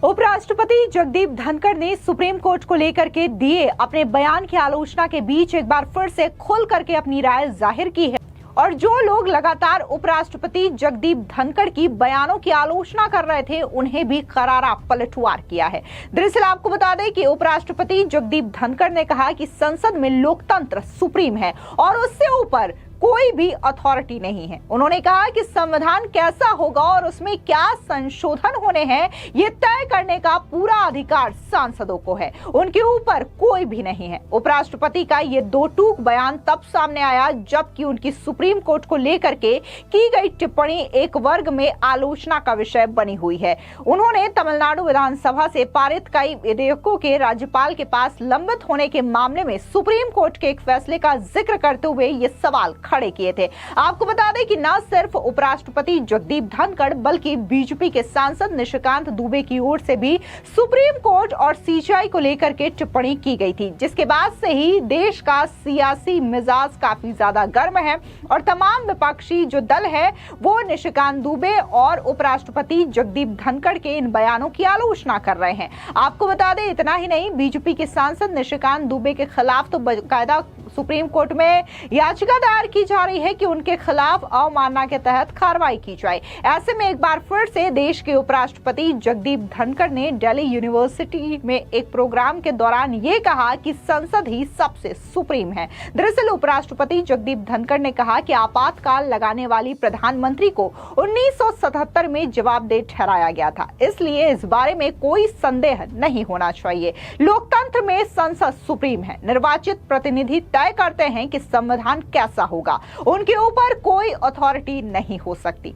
उपराष्ट्रपति जगदीप धनखड़ ने supreme court को लेकर के दिए अपने बयान की आलोचना के बीच एक बार फिर से खुल करके अपनी राय जाहिर की है और जो लोग लगातार उपराष्ट्रपति जगदीप धनखड़ की बयानों की आलोचना कर रहे थे उन्हें भी करारा पलटवार किया है। दरअसल आपको बता दें कि उपराष्ट्रपति जगदीप धनखड़ ने कहा कि संसद में लोकतंत्र सुप्रीम है और उससे ऊपर कोई भी अथॉरिटी नहीं है। उन्होंने कहा कि संविधान कैसा होगा और उसमें क्या संशोधन होने हैं ये तय करने का पूरा अधिकार सांसदों को है, उनके ऊपर कोई भी नहीं है। उपराष्ट्रपति का ये दो टूक बयान तब सामने आया जबकि उनकी सुप्रीम कोर्ट को लेकर के की गई टिप्पणी एक वर्ग में आलोचना का विषय बनी हुई है। उन्होंने तमिलनाडु विधानसभा से पारित कई विधेयकों के राज्यपाल के पास लंबित होने के मामले में सुप्रीम कोर्ट के एक फैसले का जिक्र करते हुए ये सवाल खड़े किए थे। आपको बता दें कि न सिर्फ उपराष्ट्रपति जगदीप धनखड़ बल्कि बीजेपी के सांसद निशिकांत दुबे की ओर से भी सुप्रीम कोर्ट और सीजीआई को लेकर के टिप्पणी की गई थी, जिसके बाद से ही देश का सियासी मिजाज काफी ज्यादा गर्म है और तमाम विपक्षी जो दल है वो निशिकांत दुबे और उपराष्ट्रपति जगदीप धनखड़ के इन बयानों की आलोचना कर रहे हैं। आपको बता दें इतना ही नहीं, बीजेपी के सांसद निशिकांत दुबे के खिलाफ तो बाकायदा सुप्रीम कोर्ट में याचिका दायर की जा रही है कि उनके खिलाफ अवमानना के तहत कार्रवाई की जाए। ऐसे में एक बार फिर से देश के उपराष्ट्रपति जगदीप धनखड़ ने दिल्ली यूनिवर्सिटी में एक प्रोग्राम के दौरान ये कहा कि संसद ही सबसे सुप्रीम है। दरअसल उपराष्ट्रपति जगदीप धनखड़ ने कहा कि आपातकाल लगाने वाली प्रधानमंत्री को 1977 में जवाबदेह ठहराया गया था, इसलिए इस बारे में कोई संदेह नहीं होना चाहिए। लोकतंत्र में संसद सुप्रीम है, निर्वाचित प्रतिनिधि तय करते हैं कि संविधान कैसा होगा, उनके ऊपर कोई अथॉरिटी नहीं हो सकती।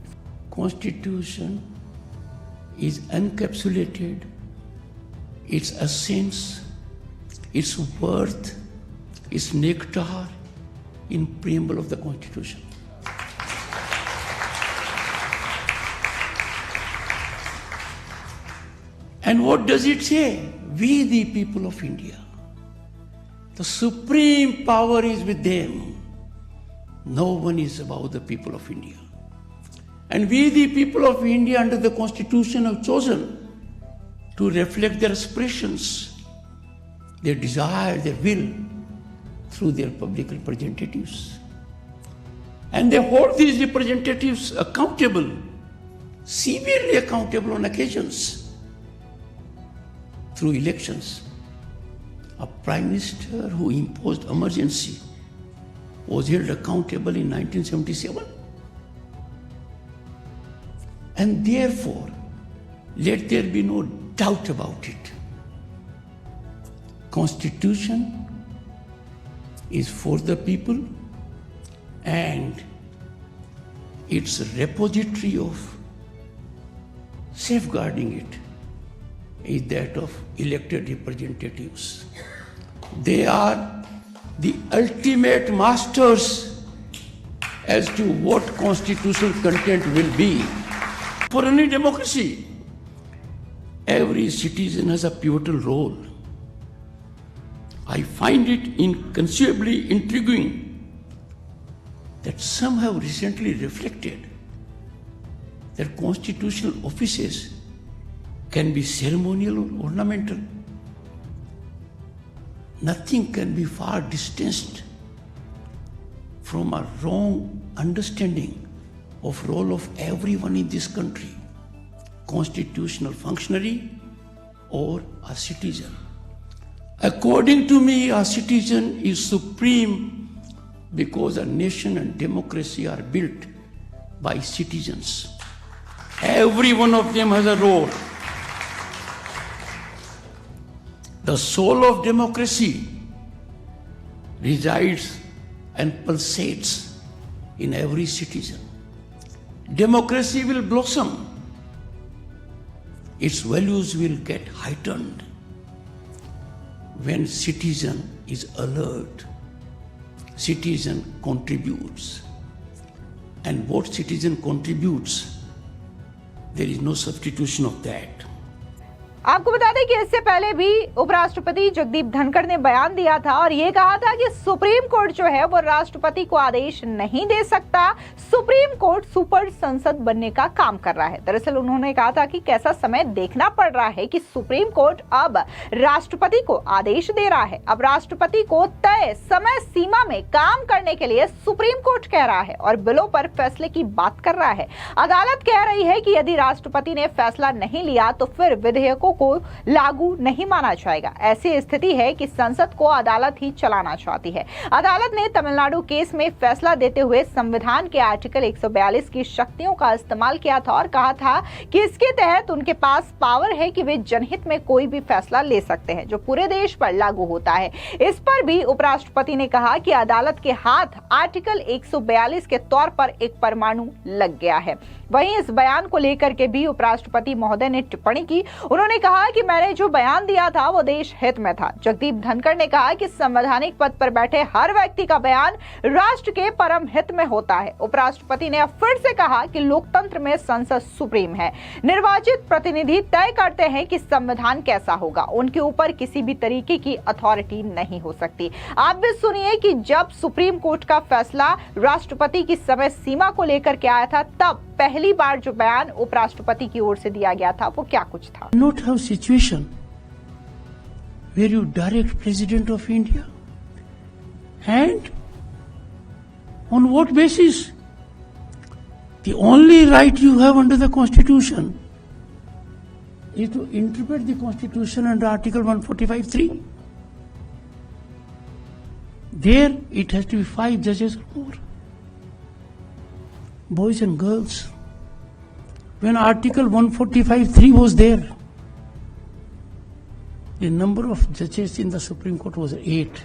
Constitution is encapsulated, its essence, its worth, its nectar in preamble of the Constitution. And what does it say? We the people of India. The supreme power is with them. No one is above the people of India. And we the people of India under the Constitution have chosen to reflect their aspirations, their desire, their will through their public representatives. And they hold these representatives accountable, severely accountable on occasions through elections. A prime minister who imposed emergency was held accountable in 1977. And therefore, let there be no doubt about it. Constitution is for the people and its repository of safeguarding it is that of elected representatives. They are the ultimate masters as to what constitutional content will be. For any democracy, every citizen has a pivotal role. I find it inconceivably intriguing that some have recently reflected that constitutional offices can be ceremonial or ornamental. Nothing can be far distanced from a wrong understanding of role of everyone in this country, constitutional functionary or a citizen. According to me, a citizen is supreme because a nation and democracy are built by citizens. Every one of them has a role. The soul of democracy resides and pulsates in every citizen. Democracy will blossom. Its values will get heightened when citizen is alert, citizen contributes. And what citizen contributes, there is no substitution of that. आपको बता दें कि इससे पहले भी उपराष्ट्रपति जगदीप धनखड़ ने बयान दिया था और ये कहा था कि सुप्रीम कोर्ट जो है वो राष्ट्रपति को आदेश नहीं दे सकता, सुप्रीम कोर्ट सुपर संसद बनने का काम कर रहा है। दरअसल उन्होंने कहा था कि कैसा समय देखना पड़ रहा है कि सुप्रीम कोर्ट अब राष्ट्रपति को आदेश दे रहा है। अब राष्ट्रपति को तय समय सीमा में काम करने के लिए सुप्रीम कोर्ट कह रहा है और बिलों पर फैसले की बात कर रहा है। अदालत कह रही है कि यदि राष्ट्रपति ने फैसला नहीं लिया तो फिर विधेयकों को लागू नहीं माना जाएगा। ऐसी स्थिति है कि संसद को अदालत ही चलाना चाहती है। अदालत ने तमिलनाडु केस में फैसला देते हुए संविधान के आर्टिकल 142 की शक्तियों का इस्तेमाल किया था और कहा था कि इसके तहत उनके पास पावर है कि वे जनहित में कोई भी फैसला ले सकते हैं जो पूरे देश पर लागू होता है। इस पर भी उपराष्ट्रपति ने कहा कि अदालत के हाथ आर्टिकल 142 के तौर पर एक परमाणु लग गया है। वहीं इस बयान को लेकर के भी उपराष्ट्रपति महोदय ने टिप्पणी की। उन्होंने कहा कि मैंने जो बयान दिया था वो देश हित में था। जगदीप धनखड़ ने कहा कि संवैधानिक पद पर बैठे हर व्यक्ति का बयान राष्ट्र के परम हित में होता है। उपराष्ट्रपति ने अब फिर से कहा कि लोकतंत्र में संसद सुप्रीम है, निर्वाचित प्रतिनिधि तय करते हैं कि संविधान कैसा होगा, उनके ऊपर किसी भी तरीके की अथॉरिटी नहीं हो सकती। आप भी सुनिए कि जब सुप्रीम कोर्ट का फैसला राष्ट्रपति की समय सीमा को लेकर के आया था तब पहली बार जो बयान उपराष्ट्रपति की ओर से दिया गया था वो क्या कुछ था। Not have situation where you direct President of India and on what basis? The only right you have under the Constitution is to interpret the Constitution under Article 145(3). There it has to be 5 judges or more. Boys and girls, when Article 145(3) was there, the number of judges in the Supreme Court was 8.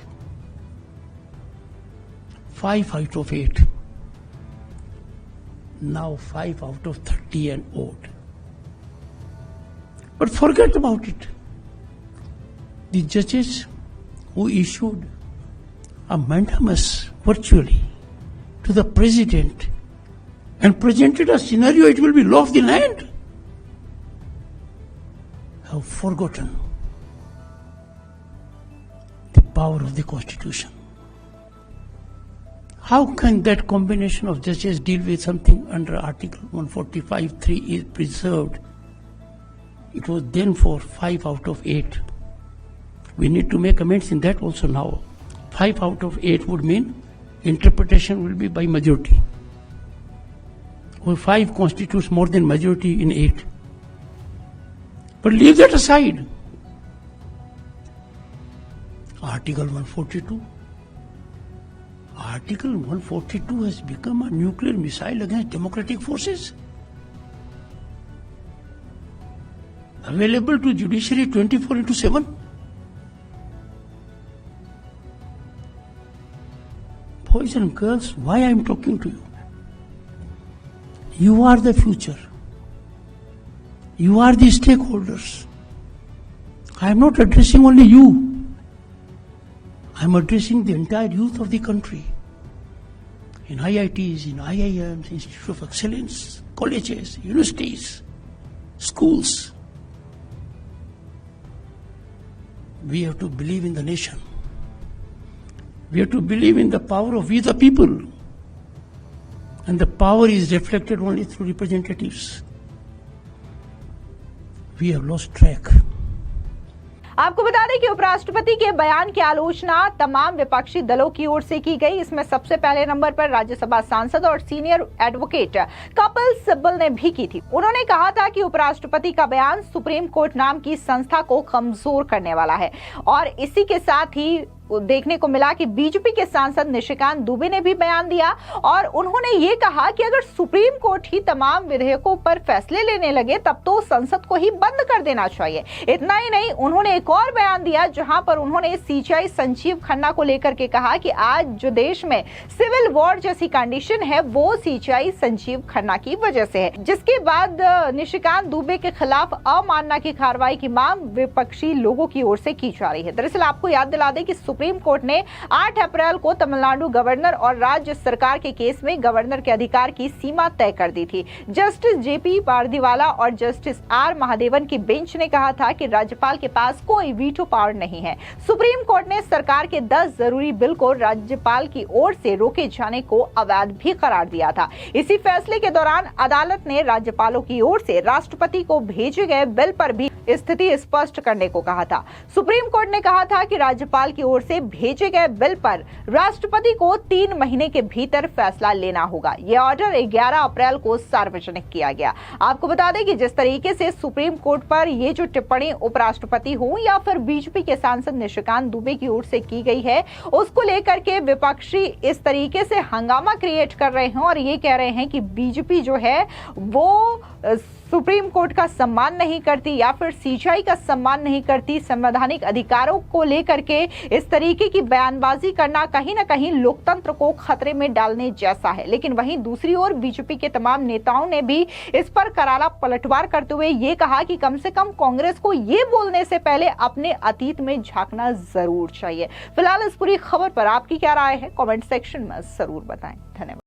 5 out of 8. Now 5 out of 30 and odd. But forget about it. The judges who issued a mandamus virtually to the President and presented a scenario it will be law of the land, have forgotten the power of the Constitution. How can that combination of judges deal with something under Article 145(3) is preserved? It was then for 5 out of 8. We need to make amends in that also now. 5 out of 8 would mean interpretation will be by majority. Well, 5 constitutes more than majority in 8. But leave that aside. Article 142. Article 142 has become a nuclear missile against democratic forces. Available to judiciary 24/7. Boys and girls, why I am talking to you? You are the future. You are the stakeholders. I am not addressing only you. I am addressing the entire youth of the country. In IITs, in IIMs, Institute of Excellence, colleges, universities, schools. We have to believe in the nation. We have to believe in the power of we the people. And the power is reflected only through representatives. We have lost track. आपको बता दें कि उपराष्ट्रपति के बयान की आलोचना तमाम विपक्षी दलों की ओर से की गई। इसमें सबसे पहले नंबर पर राज्यसभा सांसद और सीनियर एडवोकेट कपिल सिब्बल ने भी की थी। उन्होंने कहा था कि उपराष्ट्रपति का बयान सुप्रीम कोर्ट नाम की संस्था को कमजोर करने वाला है और इसी के साथ ही देखने को मिला कि बीजेपी के सांसद निशिकांत दुबे ने भी बयान दिया और उन्होंने ये कहा कि अगर सुप्रीम कोर्ट ही तमाम विधेयकों पर फैसले लेने लगे तब तो संसद को ही बंद कर देना चाहिए। इतना ही नहीं, उन्होंने एक और बयान दिया जहां पर उन्होंने सीजीआई संजीव खन्ना को लेकर के कहा कि आज जो देश में सिविल वॉर जैसी कंडीशन है वो सीजीआई संजीव खन्ना की वजह से है, जिसके बाद निशिकांत दुबे के खिलाफ अवमानना की कार्रवाई की मांग विपक्षी लोगों की ओर से की जा रही है। दरअसल आपको याद दिला दें कि सुप्रीम कोर्ट ने 8 अप्रैल को तमिलनाडु गवर्नर और राज्य सरकार के केस में गवर्नर के अधिकार की सीमा तय कर दी थी। जस्टिस जेपी पारदीवाला और जस्टिस आर महादेवन की बेंच ने कहा था कि राज्यपाल के पास कोई वीटो पावर नहीं है। सुप्रीम कोर्ट ने सरकार के 10 जरूरी बिल को राज्यपाल की ओर से रोके जाने को अवैध भी करार दिया था। इसी फैसले के दौरान अदालत ने राज्यपालों की ओर से राष्ट्रपति को भेजे गए बिल पर भी स्थिति स्पष्ट करने को कहा था। सुप्रीम कोर्ट ने कहा था कि राज्यपाल की ओर से भेजे गए बिल पर राष्ट्रपति को 3 महीने के भीतर फैसला लेना होगा। यह ऑर्डर 11 अप्रैल को सार्वजनिक किया गया। आपको बता दें कि जिस तरीके से सुप्रीम कोर्ट पर ये जो टिप्पणी उपराष्ट्रपति हो या फिर बीजेपी के सांसद निशिकांत दुबे की ओर से की गई है, उसको लेकर के विपक्षी इस तरीके से हंगामा क्रिएट कर रहे हैं और ये कह रहे हैं कि बीजेपी जो है वो सुप्रीम कोर्ट का सम्मान नहीं करती या फिर सीजीआई का सम्मान नहीं करती। संवैधानिक अधिकारों को लेकर के इस तरीके की बयानबाजी करना कहीं ना कहीं लोकतंत्र को खतरे में डालने जैसा है। लेकिन वहीं दूसरी ओर बीजेपी के तमाम नेताओं ने भी इस पर करारा पलटवार करते हुए ये कहा कि कम से कम कांग्रेस को ये बोलने से पहले अपने अतीत में झांकना जरूर चाहिए। फिलहाल इस पूरी खबर पर आपकी क्या राय है, कमेंट सेक्शन में जरूर बताएं। धन्यवाद।